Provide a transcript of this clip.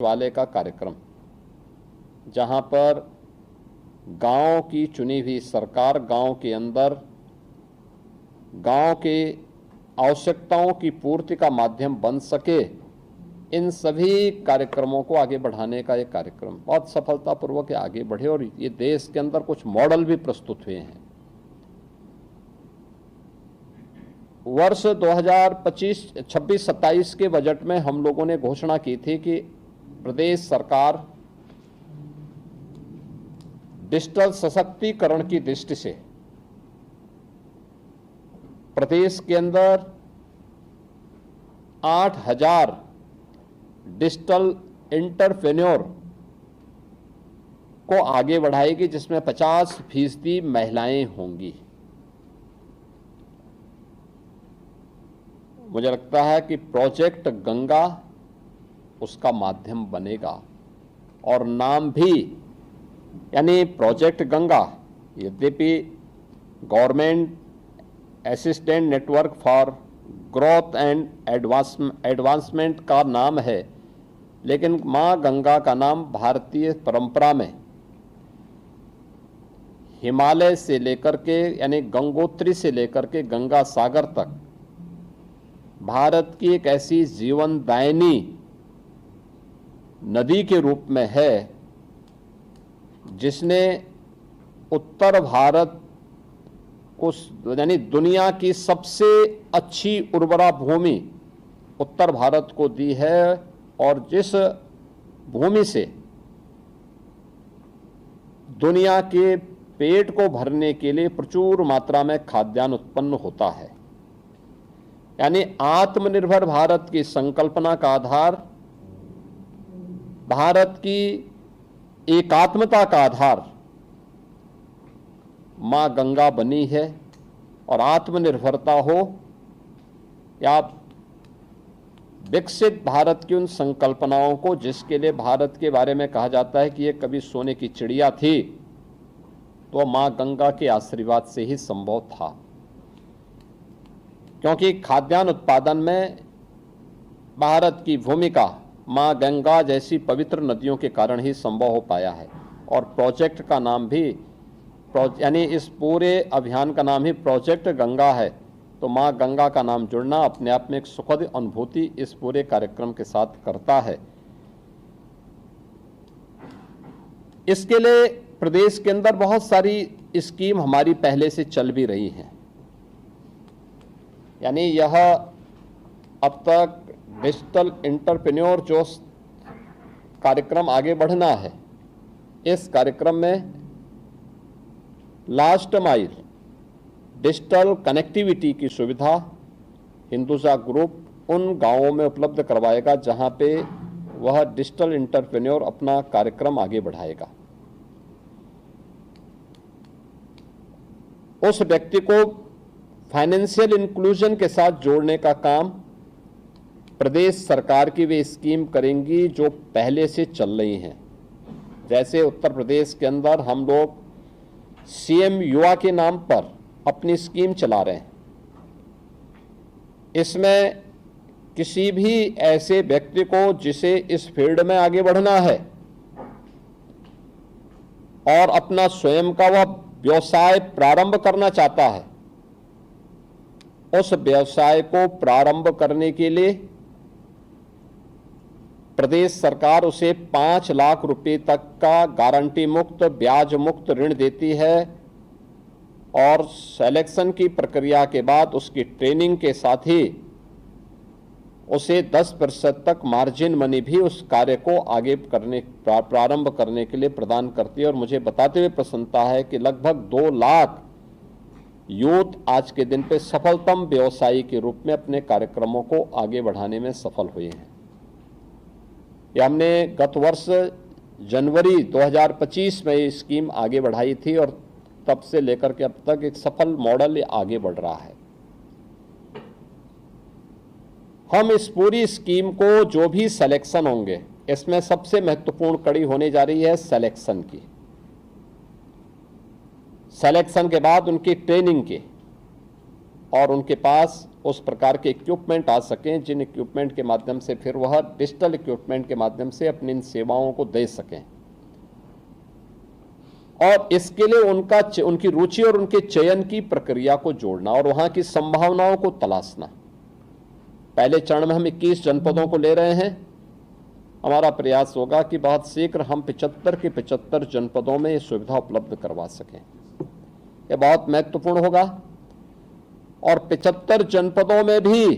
वाले का कार्यक्रम, जहां पर गांव की चुनी हुई सरकार गांव के अंदर गांव के आवश्यकताओं की पूर्ति का माध्यम बन सके, इन सभी कार्यक्रमों को आगे बढ़ाने का एक कार्यक्रम बहुत सफलतापूर्वक आगे बढ़े और ये देश के अंदर कुछ मॉडल भी प्रस्तुत हुए हैं। वर्ष 2025-26-27 के बजट में हम लोगों ने घोषणा की थी कि प्रदेश सरकार डिजिटल सशक्तिकरण की दृष्टि से प्रदेश के अंदर 8,000 डिजिटल एंटरप्रेन्योर को आगे बढ़ाएगी, जिसमें 50% महिलाएं होंगी। मुझे लगता है कि प्रोजेक्ट गंगा उसका माध्यम बनेगा और नाम भी यानी प्रोजेक्ट गंगा, यद्यपि government assistant network for growth and advancement का नाम है, लेकिन मां गंगा का नाम भारतीय परंपरा में हिमालय से लेकर के यानी गंगोत्री से लेकर के गंगा सागर तक भारत की एक ऐसी जीवनदायिनी नदी के रूप में है, जिसने उत्तर भारत को यानी दुनिया की सबसे अच्छी उर्वरा भूमि उत्तर भारत को दी है और जिस भूमि से दुनिया के पेट को भरने के लिए प्रचुर मात्रा में खाद्यान्न उत्पन्न होता है। यानी आत्मनिर्भर भारत की संकल्पना का आधार, भारत की एकात्मता का आधार मां गंगा बनी है। और आत्मनिर्भरता हो या विकसित भारत की उन संकल्पनाओं को, जिसके लिए भारत के बारे में कहा जाता है कि ये कभी सोने की चिड़िया थी, तो मां गंगा के आशीर्वाद से ही संभव था। क्योंकि खाद्यान्न उत्पादन में भारत की भूमिका मां गंगा जैसी पवित्र नदियों के कारण ही संभव हो पाया है। और प्रोजेक्ट का नाम भी यानी इस पूरे अभियान का नाम ही प्रोजेक्ट गंगा है, तो मां गंगा का नाम जुड़ना अपने आप में एक सुखद अनुभूति इस पूरे कार्यक्रम के साथ करता है। इसके लिए प्रदेश के अंदर बहुत सारी स्कीम हमारी पहले से चल भी रही हैं। यानी यह अब तक डिजिटल एंटरप्रेन्योर जो कार्यक्रम आगे बढ़ना है, इस कार्यक्रम में लास्ट माइल डिजिटल कनेक्टिविटी की सुविधा हिंदुजा ग्रुप उन गांवों में उपलब्ध करवाएगा जहां पे वह डिजिटल एंटरप्रेन्योर अपना कार्यक्रम आगे बढ़ाएगा। उस व्यक्ति को फाइनेंशियल इंक्लूजन के साथ जोड़ने का काम प्रदेश सरकार की वे स्कीम करेंगी जो पहले से चल रही हैं। जैसे उत्तर प्रदेश के अंदर हम लोग सीएम युवा के नाम पर अपनी स्कीम चला रहे हैं। इसमें किसी भी ऐसे व्यक्ति को जिसे इस फील्ड में आगे बढ़ना है और अपना स्वयं का वह व्यवसाय प्रारंभ करना चाहता है, उस व्यवसाय को प्रारंभ करने के लिए प्रदेश सरकार उसे 5 लाख रुपए तक का गारंटी मुक्त ब्याज मुक्त ऋण देती है और सिलेक्शन की प्रक्रिया के बाद उसकी ट्रेनिंग के साथ ही उसे 10% तक मार्जिन मनी भी उस कार्य को आगे प्रारंभ करने के लिए प्रदान करती है। और मुझे बताते हुए प्रसन्नता है कि लगभग 2 लाख यूथ आज के दिन पे सफलतम व्यवसायी के रूप में अपने कार्यक्रमों को आगे बढ़ाने में सफल हुए हैं। ये हमने गत वर्ष जनवरी 2025 में ये स्कीम आगे बढ़ाई थी और तब से लेकर के अब तक एक सफल मॉडल आगे बढ़ रहा है। हम इस पूरी स्कीम को जो भी सिलेक्शन होंगे, इसमें सबसे महत्वपूर्ण कड़ी होने जा रही है सिलेक्शन की। सिलेक्शन के बाद उनकी ट्रेनिंग की और उनके पास उस प्रकार के इक्विपमेंट आ सकें जिन इक्विपमेंट के माध्यम से फिर वह डिजिटल इक्विपमेंट के माध्यम से अपनी इन सेवाओं को दे सकें। और इसके लिए उनकी रुचि और उनके चयन की प्रक्रिया को जोड़ना और वहां की संभावनाओं को तलाशना। पहले चरण में हम 21 जनपदों को ले रहे हैं। हमारा प्रयास होगा कि बहुत शीघ्र हम 75 के 75 जनपदों में ये सुविधा उपलब्ध करवा सकें। यह बहुत महत्वपूर्ण होगा। और 75 जनपदों में भी